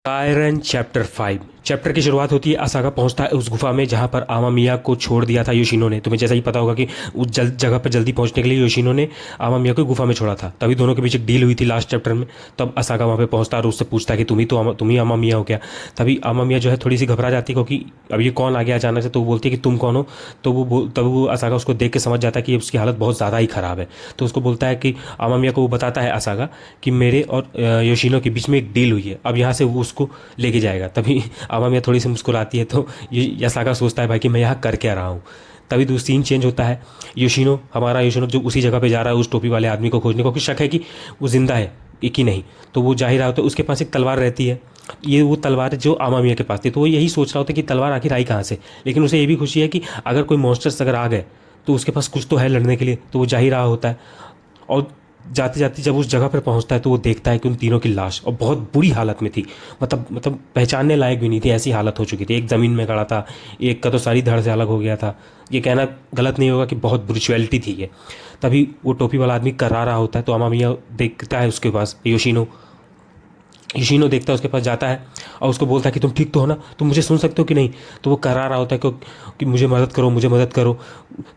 Kieron chapter 5। Chapter की शुरुआत होती है, असागा पहुंचता है उस गुफा में जहां पर आमामिया को छोड़ दिया था योशिनो ने। तुम्हें जैसा ही पता होगा कि उस जगह पर जल्दी पहुंचने के लिए योशिनो ने आमामिया को गुफा में छोड़ा था। तभी दोनों के बीच एक डील हुई थी लास्ट चैप्टर में। तब असागा वहां पे पहुंचता है और उससे पूछता है कि तुम ही आमामिया हो क्या। तभी आमामिया जो है थोड़ी सी घबरा जाती है, क्योंकि अब ये कौन आ गया अचानक से। तो वो बोलती है कि तुम कौन हो। तो तब वो असागा उसको देख के समझ जाता है कि उसकी हालत बहुत ज़्यादा ही ख़राब है। तो उसको बोलता है कि आमामिया को वो बताता है असागा कि मेरे और योशिनो के बीच में एक डील हुई है, अब यहाँ से वो उसको लेके जाएगा। तभी आमामिया थोड़ी सी मुस्कुराती है। तो ये असागा सोचता है भाई कि मैं यहाँ कर क्या रहा हूँ। तभी दूसरा सीन चेंज होता है। हमारा योशिनो जो उसी जगह पे जा रहा है उस टोपी वाले आदमी को खोजने, क्योंकि शक है कि वो जिंदा है एक ही नहीं। तो वो जा ही रहा होता है, उसके पास एक तलवार रहती है। ये वो तलवार है जो आमामिया के पास थी। तो वो यही सोच रहा होता है कि तलवार आखिर आई कहाँ से। लेकिन उसे ये भी खुशी है कि अगर कोई मॉन्स्टर्स अगर आ गए तो उसके पास कुछ तो है लड़ने के लिए। तो वो जा ही रहा होता है। और जाते जाते जब उस जगह पर पहुंचता है तो वो देखता है कि उन तीनों की लाश और बहुत बुरी हालत में थी। मतलब पहचानने लायक भी नहीं थी, ऐसी हालत हो चुकी थी। एक ज़मीन में गड़ा था, एक का तो सारी धड़ से अलग हो गया था। ये कहना गलत नहीं होगा कि बहुत ब्रुचुअलिटी थी ये। तभी वो टोपी वाला आदमी करा रहा होता है। तो अमामिया देखता है उसके पास योशिनो देखता है, उसके पास जाता है और उसको बोलता है कि तुम ठीक तो हो ना, तुम मुझे सुन सकते हो कि नहीं। तो वो करा रहा होता है कि मुझे मदद करो, मुझे मदद करो।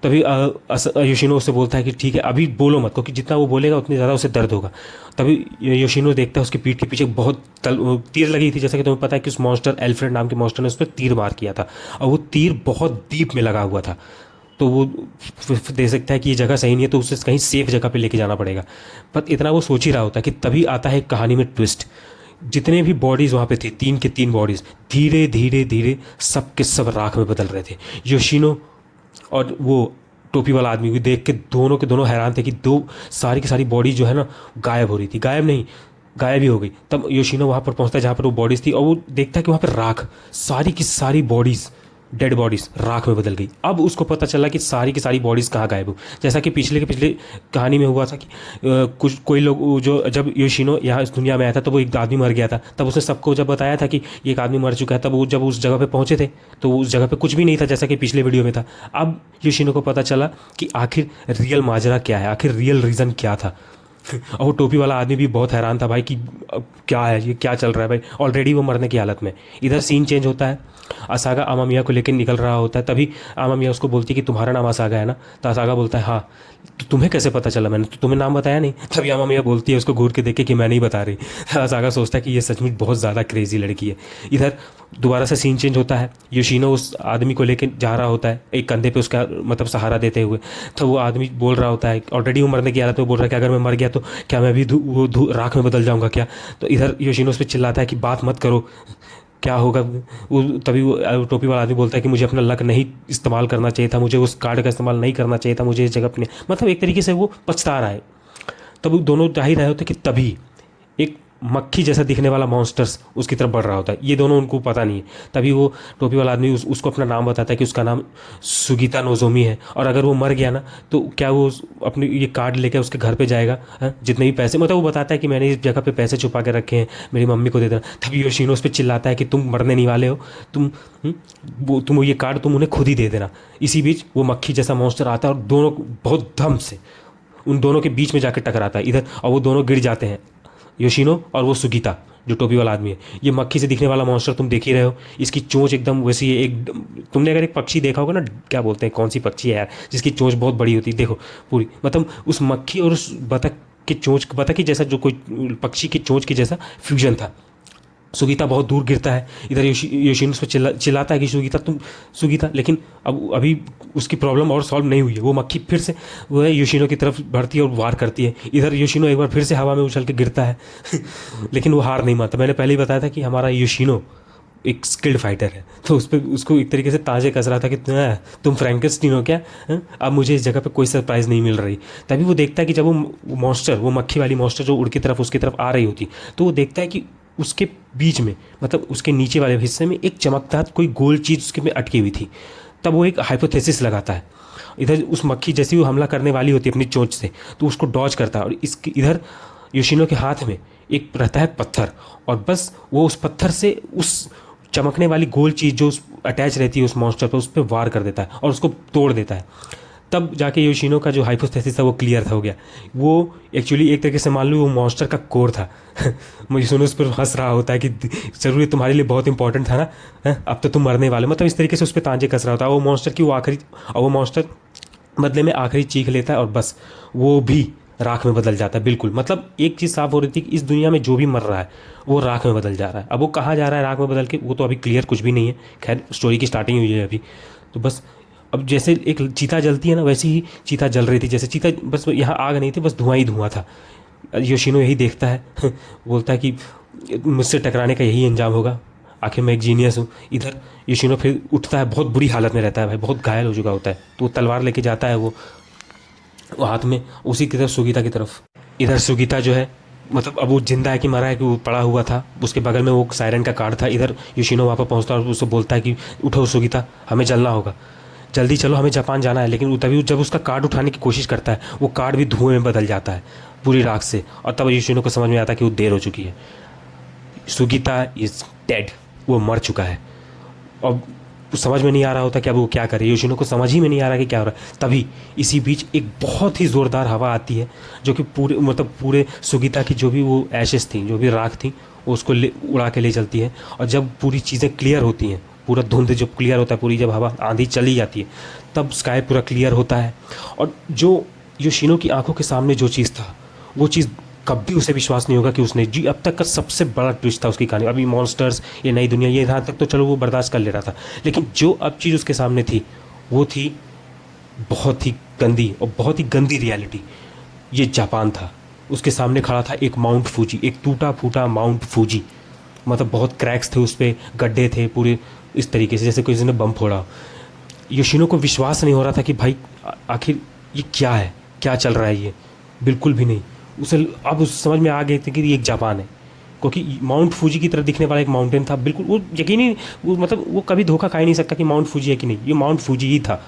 तभी योशिनो उससे बोलता है कि ठीक है अभी बोलो मत, क्योंकि जितना वो बोलेगा उतनी ज़्यादा उसे दर्द होगा। तभी योशिनो देखता है उसकी पीठ के पीछे बहुत तीर लगी थी। जैसा कि तुम्हें पता है कि उस मॉन्स्टर एल्फ्रेड नाम के मॉन्स्टर ने उस पर तीर मार किया था और वो तीर बहुत डीप में लगा हुआ था। तो वो दे सकता है कि ये जगह सही नहीं है, तो उसे कहीं सेफ जगह पे लेके जाना पड़ेगा। पर इतना वो सोच ही रहा होता है कि तभी आता है कहानी में ट्विस्ट। जितने भी बॉडीज वहाँ पे थे, तीन के तीन बॉडीज धीरे धीरे धीरे सब के सब राख में बदल रहे थे। योशिनो और वो टोपी वाला आदमी भी देख के दोनों हैरान थे कि दो सारी की सारी बॉडी जो है ना गायब हो रही थी। गायब नहीं, गायब ही हो गई। तब योशिनो वहाँ पर पहुँचता है जहाँ पर वो बॉडीज थी और वो देखता है कि वहाँ पर राख, सारी की सारी बॉडीज़, डेड बॉडीज राख में बदल गई। अब उसको पता चला कि सारी की सारी बॉडीज़ कहाँ गायब हो। जैसा कि पिछले कहानी में हुआ था कि कुछ कोई लोग जो जब योशिनो यहाँ इस दुनिया में आया था तब वो एक आदमी मर गया था। तब उसने सबको जब बताया था कि एक आदमी मर चुका है, तब वो जब उस जगह पे पहुँचे थे तो उस जगह पे कुछ भी नहीं था, जैसा कि पिछले वीडियो में था। अब योशिनो को पता चला कि आखिर रियल माजरा क्या है, आखिर रियल रीज़न क्या था। और वो टोपी वाला आदमी भी बहुत हैरान था भाई कि अब क्या है, ये क्या चल रहा है भाई। ऑलरेडी वो मरने की हालत में। इधर सीन चेंज होता है, असागा आमामिया को लेकर निकल रहा होता है। तभी आमामिया उसको बोलती है कि तुम्हारा नाम असागा है ना। तो असागा बोलता है हाँ। तो तुम्हें कैसे पता चला, मैंने तो तुम्हें नाम बताया नहीं। तभी आमामिया बोलती है उसको घूर के देख के कि मैं नहीं बता रही। असागा सोचता है कि ये सचमुच बहुत ज़्यादा क्रेजी लड़की है। इधर दोबारा से सीन चेंज होता है। योशिनो उस आदमी को लेकर जा रहा होता है एक कंधे पे उसका मतलब सहारा देते हुए। तो वो आदमी बोल रहा होता है, ऑलरेडी वो मरने की हालत में बोल रहा है कि अगर मैं मर गया तो क्या मैं भी राख में बदल जाऊंगा क्या। तो इधर योशिनो उस पर चिल्लाता है कि बात मत करो, क्या होगा। तभी वो टोपी वाला आदमी बोलता है कि मुझे अपना लक नहीं इस्तेमाल करना चाहिए था, मुझे उस कार्ड का इस्तेमाल नहीं करना चाहिए था, मुझे इस जगह अपने मतलब एक तरीके से वो पछता रहा है। तब वो दोनों जा ही रहे होते कि तभी एक मक्खी जैसा दिखने वाला मॉन्स्टर्स उसकी तरफ बढ़ रहा होता है। ये दोनों उनको पता नहीं है। तभी वो टोपी वाला आदमी उसको अपना नाम बताता है कि उसका नाम सुगीता नोजोमी है, और अगर वो मर गया ना तो क्या वो अपनी ये कार्ड लेकर उसके घर पे जाएगा। जितने भी पैसे मतलब वो बताता है कि मैंने इस जगह पे पैसे छुपा के रखे हैं, मेरी मम्मी को दे देना। तभी योशिनो उस पर चिल्लाता है कि तुम मरने नहीं वाले हो, तुम तुम ये कार्ड तुम उन्हें खुद ही दे देना। इसी बीच वो मक्खी जैसा मॉन्स्टर आता है और दोनों बहुत दम से उन दोनों के बीच में जाकर टकराता है इधर, और वो दोनों गिर जाते हैं, योशिनो और वो सुगीता जो टोपी वाला आदमी है। ये मक्खी से दिखने वाला मॉन्स्टर तुम देख ही रहे हो, इसकी चोंच एकदम वैसी है। एक तुमने अगर एक पक्षी देखा होगा ना, क्या बोलते हैं, कौन सी पक्षी है यार जिसकी चोंच बहुत बड़ी होती है, देखो पूरी मतलब उस मक्खी और उस बतख की चोंच, बतख की जैसा जो कोई पक्षी की चोंच की जैसा फ्यूजन था। सुगीता बहुत दूर गिरता है। इधर योशिनो उस पर चिल्लाता है कि सुगीता, लेकिन अब अभी उसकी प्रॉब्लम और सॉल्व नहीं हुई है। वो मक्खी फिर से वो है योशिनो की तरफ बढ़ती है और वार करती है। इधर योशिनो एक बार फिर से हवा में उछल के गिरता है लेकिन वो हार नहीं मानता। मैंने पहले ही बताया था कि हमारा योशिनो एक स्किल्ड फाइटर है, तो उस पर उसको एक तरीके से ताजे कस रहा था कि तुम फ्रैंकेस्टीन हो क्या। अब मुझे इस जगह पे कोई सरप्राइज़ नहीं मिल रही। तभी वो देखता है कि जब वो मक्खी वाली मॉन्स्टर जो उड़ की तरफ उसकी तरफ आ रही होती, तो वो देखता है कि उसके बीच में मतलब उसके नीचे वाले हिस्से में एक चमकदार कोई गोल चीज़ उसके में अटकी हुई थी। तब वो एक हाइपोथेसिस लगाता है। इधर उस मक्खी जैसी वो हमला करने वाली होती है अपनी चोंच से, तो उसको डॉज करता है। और इसके इधर योशिनो के हाथ में एक रहता है पत्थर, और बस वो उस पत्थर से उस चमकने वाली गोल चीज़ जो अटैच रहती है उस मॉन्स्टर पर, उस पर वार कर देता है और उसको तोड़ देता है। तब जाके योशिनो का जो हाइपोथेसिस था वो क्लियर था, हो गया। वो एक्चुअली एक तरीके से मान लो वो मॉन्स्टर का कोर था। योशिनो उस पर हंस रहा होता है कि जरूर ये तुम्हारे लिए बहुत इंपॉर्टेंट था ना, अब तो तुम मरने वाले, मतलब इस तरीके से उस पर तांजे कस रहा होता है। वो मॉन्स्टर की वो आखिरी, और वो मॉन्स्टर बदले में आखिरी चीख लेता है और बस वो भी राख में बदल जाता है। बिल्कुल, मतलब एक चीज़ साफ हो रही थी कि इस दुनिया में जो भी मर रहा है वो राख में बदल जा रहा है। अब वो कहाँ जा रहा है राख में बदल के, वो तो अभी क्लियर कुछ भी नहीं है। खैर, स्टोरी की स्टार्टिंग हुई है अभी, तो बस अब जैसे एक चीता जलती है ना, वैसे ही चीता जल रही थी। जैसे चीता, बस यहाँ आग नहीं थी, बस धुआं ही धुआं था। योशिनो यही देखता है बोलता है कि मुझसे टकराने का यही अंजाम होगा, आखिर मैं एक जीनियस हूँ। इधर योशिनो फिर उठता है, बहुत बुरी हालत में रहता है भाई, बहुत घायल हो चुका होता है। तो वो तलवार लेके जाता है, वो हाथ में, उसी की तरफ सुगीता की तरफ। इधर सुगीता जो है, मतलब अब वो जिंदा है कि मरा है कि वो पड़ा हुआ था, उसके बगल में वो सायरन का कार्ड था। इधर योशिनो वहाँ पर पहुँचता है और उससे बोलता है कि उठो सुगीता, हमें चलना होगा, जल्दी चलो, हमें जापान जाना है। लेकिन तभी जब उसका कार्ड उठाने की कोशिश करता है, वो कार्ड भी धुएं में बदल जाता है, पूरी राख से। और तब योशिनो को समझ में आता है कि वो देर हो चुकी है, सुगीता इज डेड, वो मर चुका है। और समझ में नहीं आ रहा होता कि अब वो क्या करे, योशिनो को समझ ही में नहीं आ रहा कि क्या हो रहा है। तभी इसी बीच एक बहुत ही ज़ोरदार हवा आती है, जो कि पूरे, मतलब पूरे सुगीता की जो भी वो ऐशेस थी, जो भी राख थी, वो उसको उड़ा के ले चलती है। और जब पूरी चीज़ें क्लियर होती हैं, पूरा धुंध जब क्लियर होता है, पूरी जब हवा आंधी चली जाती है, तब स्काई पूरा क्लियर होता है। और जो योशिनो की आंखों के सामने जो चीज़ था, वो चीज़ कभी उसे विश्वास नहीं होगा कि उसने जी, अब तक का सबसे बड़ा ट्विस्ट था उसकी कहानी। अभी मॉन्स्टर्स, ये नई दुनिया, ये यहाँ तक तो चलो वो बर्दाश्त कर ले रहा था, लेकिन जो अब चीज़ उसके सामने थी, वो थी बहुत ही गंदी, और बहुत ही गंदी रियलिटी। ये जापान था, उसके सामने खड़ा था एक माउंट फूजी, एक टूटा फूटा माउंट फूजी। मतलब बहुत क्रैक्स थे उस पर, गड्ढे थे पूरे, इस तरीके से जैसे किसी ने बम फोड़ा। योशिनो को विश्वास नहीं हो रहा था कि भाई आखिर ये क्या है, क्या चल रहा है ये, बिल्कुल भी नहीं। उसे अब उस समझ में आ गए थे कि ये एक जापान है, क्योंकि माउंट फूजी की तरह दिखने वाला एक माउंटेन था। बिल्कुल वो यकीन ही, वो मतलब वो कभी धोखा खा ही नहीं सकता कि माउंट फूजी है कि नहीं, ये माउंट फूजी ही था।